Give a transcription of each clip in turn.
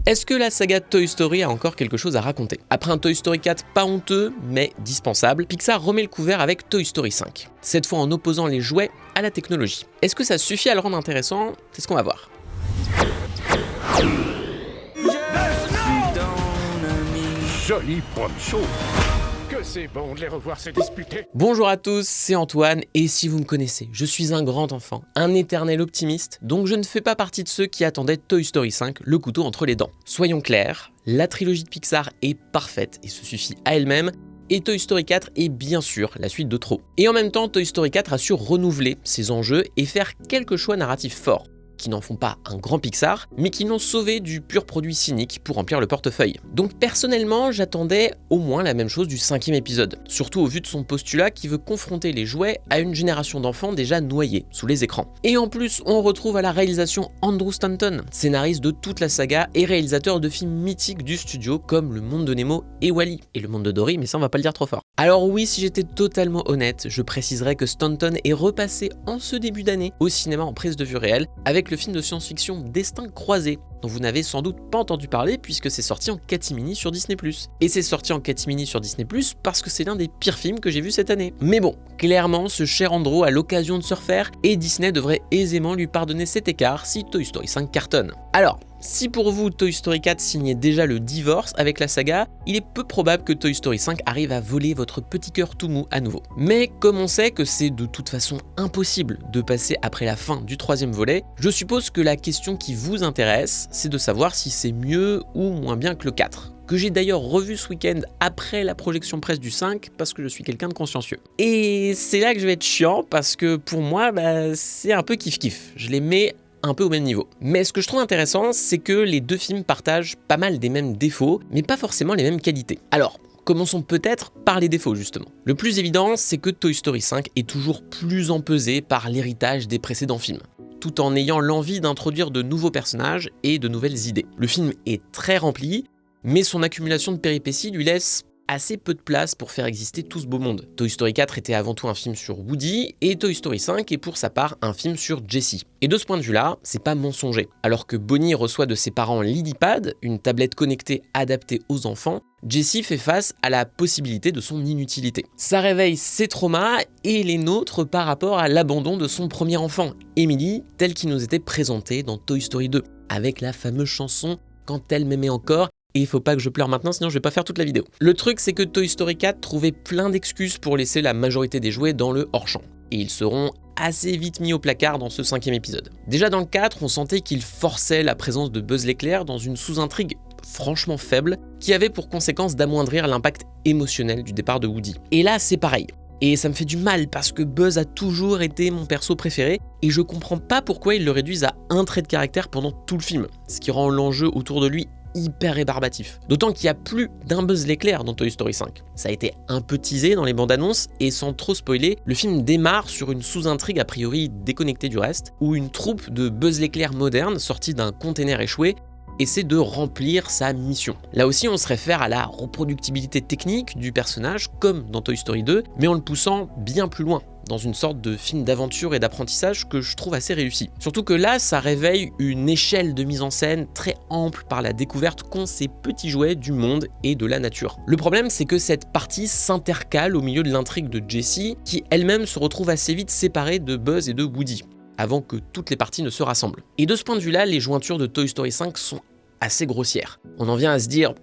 Est-ce que la saga Toy Story a encore quelque chose à raconter? Après un Toy Story 4 pas honteux, mais dispensable, Pixar remet le couvert avec Toy Story 5. Cette fois en opposant les jouets à la technologie. Est-ce que ça suffit à le rendre intéressant? C'est ce qu'on va voir. Joli poncho. Que c'est bon de les revoir se disputer. Bonjour à tous, c'est Antoine, et si vous me connaissez, je suis un grand enfant, un éternel optimiste, donc je ne fais pas partie de ceux qui attendaient Toy Story 5 le couteau entre les dents. Soyons clairs, la trilogie de Pixar est parfaite et se suffit à elle-même, et Toy Story 4 est bien sûr la suite de trop. Et en même temps, Toy Story 4 a su renouveler ses enjeux et faire quelques choix narratifs forts, qui n'en font pas un grand Pixar, mais qui l'ont sauvé du pur produit cynique pour remplir le portefeuille. Donc personnellement, j'attendais au moins la même chose du 5e épisode, surtout au vu de son postulat qui veut confronter les jouets à une génération d'enfants déjà noyés sous les écrans. Et en plus, on retrouve à la réalisation Andrew Stanton, scénariste de toute la saga et réalisateur de films mythiques du studio comme Le Monde de Nemo et Wall-E, et Le Monde de Dory, mais ça on va pas le dire trop fort. Alors oui, si j'étais totalement honnête, je préciserais que Stanton est repassé en ce début d'année au cinéma en prise de vue réelle avec le film de science-fiction Destin croisé, dont vous n'avez sans doute pas entendu parler puisque c'est sorti en catimini sur Disney+. Et c'est sorti en catimini sur Disney+, parce que c'est l'un des pires films que j'ai vu cette année. Mais bon, clairement, ce cher Andrew a l'occasion de se refaire et Disney devrait aisément lui pardonner cet écart si Toy Story 5 cartonne. Alors, si pour vous Toy Story 4 signait déjà le divorce avec la saga, il est peu probable que Toy Story 5 arrive à voler votre petit cœur tout mou à nouveau. Mais comme on sait que c'est de toute façon impossible de passer après la fin du 3e volet, je suppose que la question qui vous intéresse, c'est de savoir si c'est mieux ou moins bien que le 4. Que j'ai d'ailleurs revu ce week-end après la projection presse du 5 parce que je suis quelqu'un de consciencieux. Et c'est là que je vais être chiant parce que pour moi, c'est un peu kiff-kiff. Je les mets un peu au même niveau. Mais ce que je trouve intéressant, c'est que les deux films partagent pas mal des mêmes défauts, mais pas forcément les mêmes qualités. Alors, commençons peut-être par les défauts justement. Le plus évident, c'est que Toy Story 5 est toujours plus empesé par l'héritage des précédents films, tout en ayant l'envie d'introduire de nouveaux personnages et de nouvelles idées. Le film est très rempli, mais son accumulation de péripéties lui laisse assez peu de place pour faire exister tout ce beau monde. Toy Story 4 était avant tout un film sur Woody, et Toy Story 5 est pour sa part un film sur Jessie. Et de ce point de vue-là, c'est pas mensonger. Alors que Bonnie reçoit de ses parents l'Idypad, une tablette connectée adaptée aux enfants, Jessie fait face à la possibilité de son inutilité. Ça réveille ses traumas et les nôtres par rapport à l'abandon de son premier enfant, Emily, tel qu'il nous était présenté dans Toy Story 2, avec la fameuse chanson « Quand elle m'aimait encore », et il faut pas que je pleure maintenant, sinon je vais pas faire toute la vidéo. Le truc, c'est que Toy Story 4 trouvait plein d'excuses pour laisser la majorité des jouets dans le hors-champ. Et ils seront assez vite mis au placard dans ce 5e épisode. Déjà dans le 4, on sentait qu'il forçait la présence de Buzz l'éclair dans une sous-intrigue franchement faible, qui avait pour conséquence d'amoindrir l'impact émotionnel du départ de Woody. Et là, c'est pareil. Et ça me fait du mal parce que Buzz a toujours été mon perso préféré et je comprends pas pourquoi ils le réduisent à un trait de caractère pendant tout le film, ce qui rend l'enjeu autour de lui hyper rébarbatif. D'autant qu'il n'y a plus d'un Buzz l'éclair dans Toy Story 5. Ça a été un peu teasé dans les bandes annonces et sans trop spoiler, le film démarre sur une sous-intrigue a priori déconnectée du reste, où une troupe de Buzz l'éclair moderne sortie d'un container échoué essaie de remplir sa mission. Là aussi, on se réfère à la reproductibilité technique du personnage, comme dans Toy Story 2, mais en le poussant bien plus loin, dans une sorte de film d'aventure et d'apprentissage que je trouve assez réussi. Surtout que là, ça réveille une échelle de mise en scène très ample par la découverte qu'ont ces petits jouets du monde et de la nature. Le problème, c'est que cette partie s'intercale au milieu de l'intrigue de Jessie, qui elle-même se retrouve assez vite séparée de Buzz et de Woody, avant que toutes les parties ne se rassemblent. Et de ce point de vue-là, les jointures de Toy Story 5 sont assez grossières. On en vient à se dire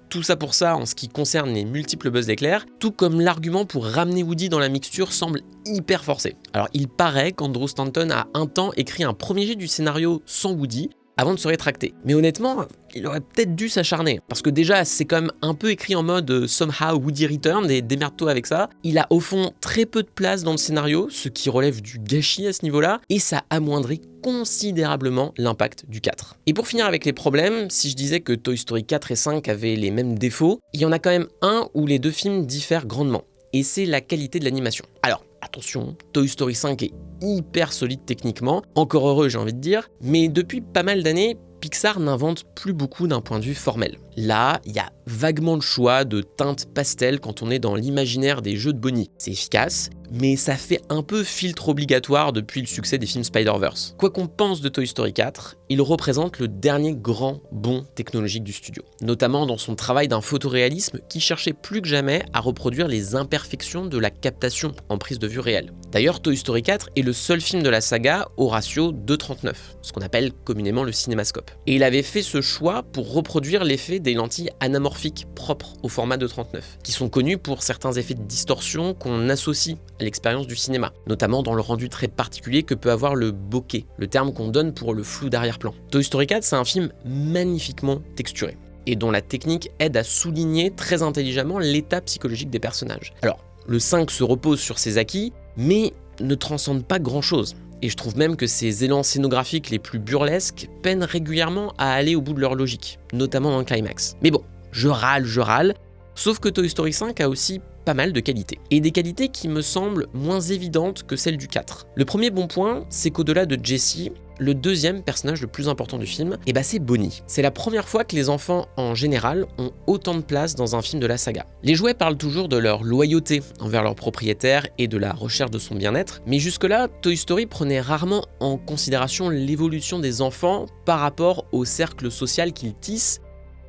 tout ça pour ça en ce qui concerne les multiples Buzz l'éclair, tout comme l'argument pour ramener Woody dans la mixture semble hyper forcé. Alors il paraît qu'Andrew Stanton a un temps écrit un premier jet du scénario sans Woody, avant de se rétracter. Mais honnêtement, il aurait peut-être dû s'acharner, parce que déjà c'est quand même un peu écrit en mode somehow Woody return et démerde-toi avec ça. Il a au fond très peu de place dans le scénario, ce qui relève du gâchis à ce niveau-là, et ça amoindrit considérablement l'impact du 4. Et pour finir avec les problèmes, si je disais que Toy Story 4 et 5 avaient les mêmes défauts, il y en a quand même un où les deux films diffèrent grandement, et c'est la qualité de l'animation. Alors, attention, Toy Story 5 est hyper solide techniquement, encore heureux j'ai envie de dire, mais depuis pas mal d'années, Pixar n'invente plus beaucoup d'un point de vue formel. Là, il y a vaguement le choix de teintes pastel quand on est dans l'imaginaire des jeux de Bonnie. C'est efficace, mais ça fait un peu filtre obligatoire depuis le succès des films Spider-Verse. Quoi qu'on pense de Toy Story 4, il représente le dernier grand bond technologique du studio, notamment dans son travail d'un photoréalisme qui cherchait plus que jamais à reproduire les imperfections de la captation en prise de vue réelle. D'ailleurs, Toy Story 4 est le seul film de la saga au ratio 2:39, ce qu'on appelle communément le cinémascope. Et il avait fait ce choix pour reproduire l'effet des lentilles anamorphiques propres au format 2:39, qui sont connus pour certains effets de distorsion qu'on associe à l'expérience du cinéma, notamment dans le rendu très particulier que peut avoir le bokeh, le terme qu'on donne pour le flou d'arrière-plan. Toy Story 4, c'est un film magnifiquement texturé, et dont la technique aide à souligner très intelligemment l'état psychologique des personnages. Alors, le 5 se repose sur ses acquis, mais ne transcende pas grand-chose. Et je trouve même que ces élans scénographiques les plus burlesques peinent régulièrement à aller au bout de leur logique, notamment dans le climax. Mais bon, je râle, sauf que Toy Story 5 a aussi pas mal de qualités. Et des qualités qui me semblent moins évidentes que celles du 4. Le premier bon point, c'est qu'au-delà de Jessie, le deuxième personnage le plus important du film, c'est Bonnie. C'est la première fois que les enfants, en général, ont autant de place dans un film de la saga. Les jouets parlent toujours de leur loyauté envers leur propriétaire et de la recherche de son bien-être, mais jusque-là, Toy Story prenait rarement en considération l'évolution des enfants par rapport au cercle social qu'ils tissent,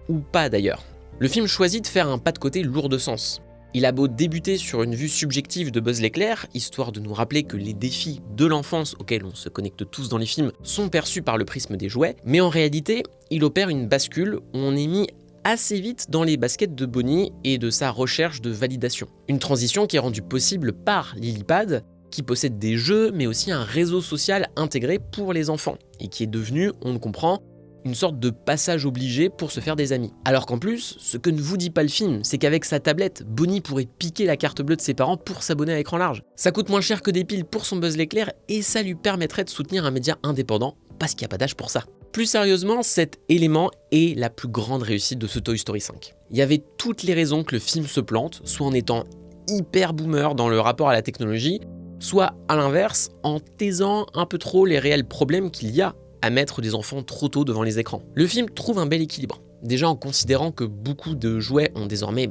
ou pas d'ailleurs. Le film choisit de faire un pas de côté lourd de sens. Il a beau débuter sur une vue subjective de Buzz l'éclair, histoire de nous rappeler que les défis de l'enfance auxquels on se connecte tous dans les films sont perçus par le prisme des jouets, mais en réalité, il opère une bascule où on est mis assez vite dans les baskets de Bonnie et de sa recherche de validation. Une transition qui est rendue possible par Lilypad, qui possède des jeux, mais aussi un réseau social intégré pour les enfants, et qui est devenu, on le comprend, une sorte de passage obligé pour se faire des amis. Alors qu'en plus, ce que ne vous dit pas le film, c'est qu'avec sa tablette, Bonnie pourrait piquer la carte bleue de ses parents pour s'abonner à écran large. Ça coûte moins cher que des piles pour son Buzz l'éclair et ça lui permettrait de soutenir un média indépendant, parce qu'il n'y a pas d'âge pour ça. Plus sérieusement, cet élément est la plus grande réussite de ce Toy Story 5. Il y avait toutes les raisons que le film se plante, soit en étant hyper boomer dans le rapport à la technologie, soit à l'inverse, en taisant un peu trop les réels problèmes qu'il y a à mettre des enfants trop tôt devant les écrans. Le film trouve un bel équilibre, déjà en considérant que beaucoup de jouets ont désormais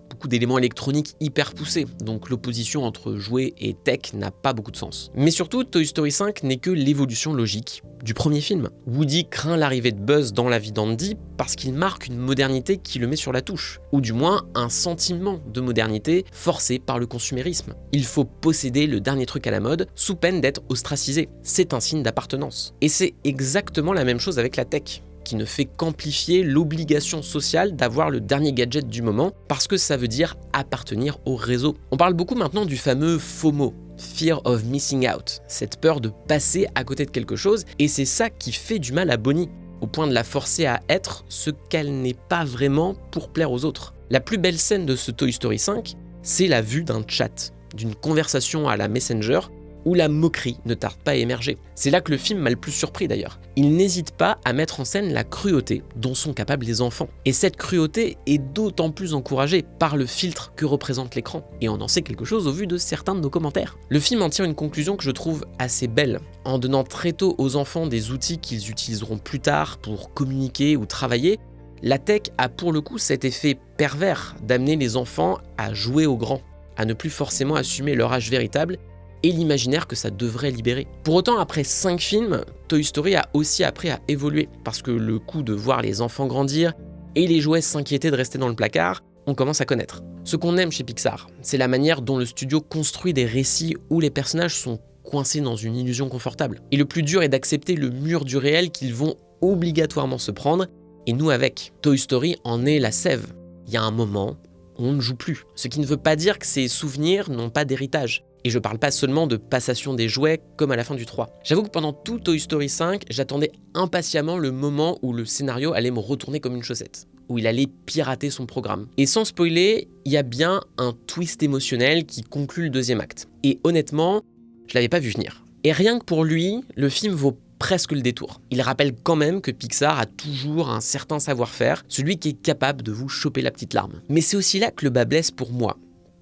beaucoup d'éléments électroniques hyper poussés, donc l'opposition entre jouets et tech n'a pas beaucoup de sens. Mais surtout, Toy Story 5 n'est que l'évolution logique du premier film. Woody craint l'arrivée de Buzz dans la vie d'Andy parce qu'il marque une modernité qui le met sur la touche, ou du moins un sentiment de modernité forcé par le consumérisme. Il faut posséder le dernier truc à la mode sous peine d'être ostracisé. C'est un signe d'appartenance. Et c'est exactement la même chose avec la tech, qui ne fait qu'amplifier l'obligation sociale d'avoir le dernier gadget du moment, parce que ça veut dire appartenir au réseau. On parle beaucoup maintenant du fameux FOMO, Fear of Missing Out, cette peur de passer à côté de quelque chose, et c'est ça qui fait du mal à Bonnie, au point de la forcer à être ce qu'elle n'est pas vraiment pour plaire aux autres. La plus belle scène de ce Toy Story 5, c'est la vue d'un chat, d'une conversation à la Messenger, où la moquerie ne tarde pas à émerger. C'est là que le film m'a le plus surpris d'ailleurs. Il n'hésite pas à mettre en scène la cruauté dont sont capables les enfants. Et cette cruauté est d'autant plus encouragée par le filtre que représente l'écran. Et on en sait quelque chose au vu de certains de nos commentaires. Le film en tire une conclusion que je trouve assez belle, en donnant très tôt aux enfants des outils qu'ils utiliseront plus tard pour communiquer ou travailler. La tech a pour le coup cet effet pervers d'amener les enfants à jouer au grand, à ne plus forcément assumer leur âge véritable et l'imaginaire que ça devrait libérer. Pour autant, après 5 films, Toy Story a aussi appris à évoluer, parce que le coup de voir les enfants grandir et les jouets s'inquiéter de rester dans le placard, on commence à connaître. Ce qu'on aime chez Pixar, c'est la manière dont le studio construit des récits où les personnages sont coincés dans une illusion confortable. Et le plus dur est d'accepter le mur du réel qu'ils vont obligatoirement se prendre, et nous avec. Toy Story en est la sève. Il y a un moment où on ne joue plus, ce qui ne veut pas dire que ces souvenirs n'ont pas d'héritage. Et je parle pas seulement de passation des jouets comme à la fin du 3. J'avoue que pendant tout Toy Story 5, j'attendais impatiemment le moment où le scénario allait me retourner comme une chaussette, où il allait pirater son programme. Et sans spoiler, il y a bien un twist émotionnel qui conclut le deuxième acte. Et honnêtement, je l'avais pas vu venir. Et rien que pour lui, le film vaut presque le détour. Il rappelle quand même que Pixar a toujours un certain savoir-faire, celui qui est capable de vous choper la petite larme. Mais c'est aussi là que le bas blesse pour moi.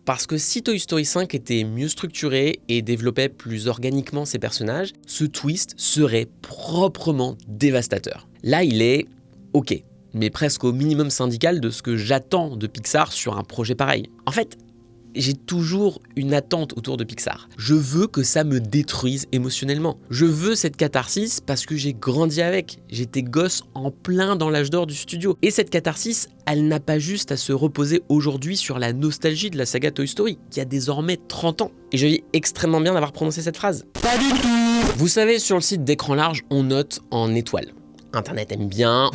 Parce que si Toy Story 5 était mieux structuré et développait plus organiquement ses personnages, ce twist serait proprement dévastateur. Là, il est ok, mais presque au minimum syndical de ce que j'attends de Pixar sur un projet pareil. En fait, j'ai toujours une attente autour de Pixar. Je veux que ça me détruise émotionnellement. Je veux cette catharsis parce que j'ai grandi avec. J'étais gosse en plein dans l'âge d'or du studio. Et cette catharsis, elle n'a pas juste à se reposer aujourd'hui sur la nostalgie de la saga Toy Story, qui a désormais 30 ans. Et je vis extrêmement bien d'avoir prononcé cette phrase. Pas du tout! Vous savez, sur le site d'Écran Large, on note en étoiles. Internet aime bien.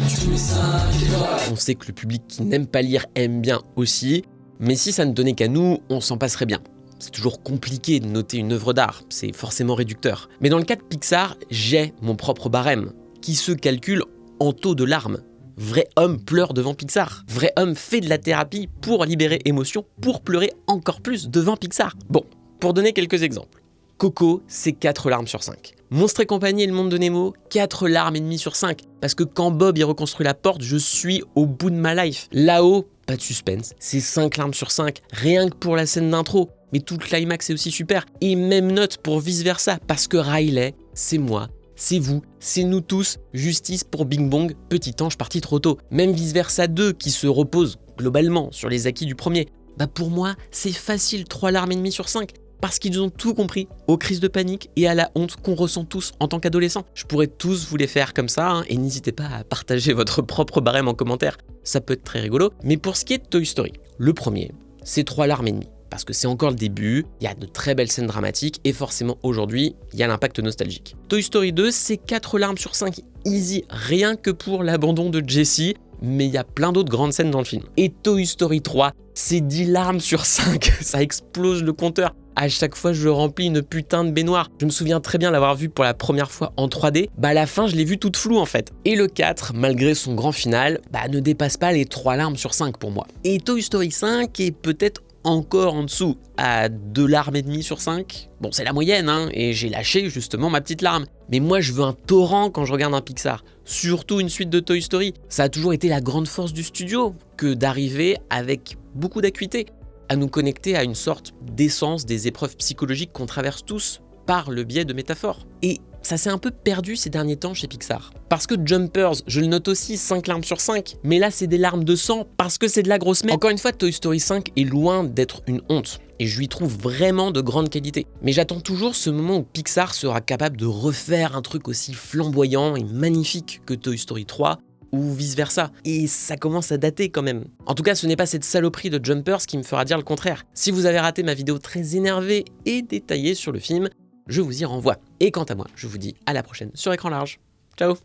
On sait que le public qui n'aime pas lire aime bien aussi. Mais si ça ne tenait qu'à nous, on s'en passerait bien. C'est toujours compliqué de noter une œuvre d'art, c'est forcément réducteur. Mais dans le cas de Pixar, j'ai mon propre barème, qui se calcule en taux de larmes. Vrai homme pleure devant Pixar. Vrai homme fait de la thérapie pour libérer émotion, pour pleurer encore plus devant Pixar. Bon, pour donner quelques exemples. Coco, c'est 4 larmes sur 5. Monstres et compagnie et le monde de Nemo, 4 larmes et demie sur 5. Parce que quand Bob y reconstruit la porte, je suis au bout de ma life. Là-haut, pas de suspense, c'est 5 larmes sur 5, rien que pour la scène d'intro. Mais tout le climax est aussi super. Et même note pour vice versa, parce que Riley, c'est moi, c'est vous, c'est nous tous. Justice pour Bing Bong, petit ange parti trop tôt. Même vice versa 2, qui se repose globalement sur les acquis du premier. Bah pour moi, c'est facile 3 larmes et demie sur 5. Parce qu'ils ont tout compris aux crises de panique et à la honte qu'on ressent tous en tant qu'adolescents. Je pourrais tous vous les faire comme ça, et n'hésitez pas à partager votre propre barème en commentaire, ça peut être très rigolo. Mais pour ce qui est de Toy Story, le premier, c'est 3 larmes et demie. Parce que c'est encore le début, il y a de très belles scènes dramatiques, et forcément aujourd'hui, il y a l'impact nostalgique. Toy Story 2, c'est 4 larmes sur 5, easy, rien que pour l'abandon de Jessie, mais il y a plein d'autres grandes scènes dans le film. Et Toy Story 3, c'est 10 larmes sur 5, ça explose le compteur. À chaque fois, je remplis une putain de baignoire. Je me souviens très bien l'avoir vu pour la première fois en 3D. À la fin, je l'ai vu toute floue en fait. Et le 4, malgré son grand final, ne dépasse pas les 3 larmes sur 5 pour moi. Et Toy Story 5 est peut-être encore en dessous, à 2 larmes et demie sur 5. Bon, c'est la moyenne, et j'ai lâché justement ma petite larme. Mais moi, je veux un torrent quand je regarde un Pixar. Surtout une suite de Toy Story. Ça a toujours été la grande force du studio, que d'arriver avec beaucoup d'acuité à nous connecter à une sorte d'essence des épreuves psychologiques qu'on traverse tous par le biais de métaphores. Et ça s'est un peu perdu ces derniers temps chez Pixar. Parce que Jumpers, je le note aussi 5 larmes sur 5, mais là c'est des larmes de sang parce que c'est de la grosse merde. Encore une fois, Toy Story 5 est loin d'être une honte, et je lui trouve vraiment de grandes qualités. Mais j'attends toujours ce moment où Pixar sera capable de refaire un truc aussi flamboyant et magnifique que Toy Story 3, ou vice versa. Et ça commence à dater quand même. En tout cas, ce n'est pas cette saloperie de Jumpers qui me fera dire le contraire. Si vous avez raté ma vidéo très énervée et détaillée sur le film, je vous y renvoie. Et quant à moi, je vous dis à la prochaine sur Écran Large. Ciao!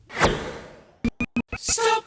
Stop.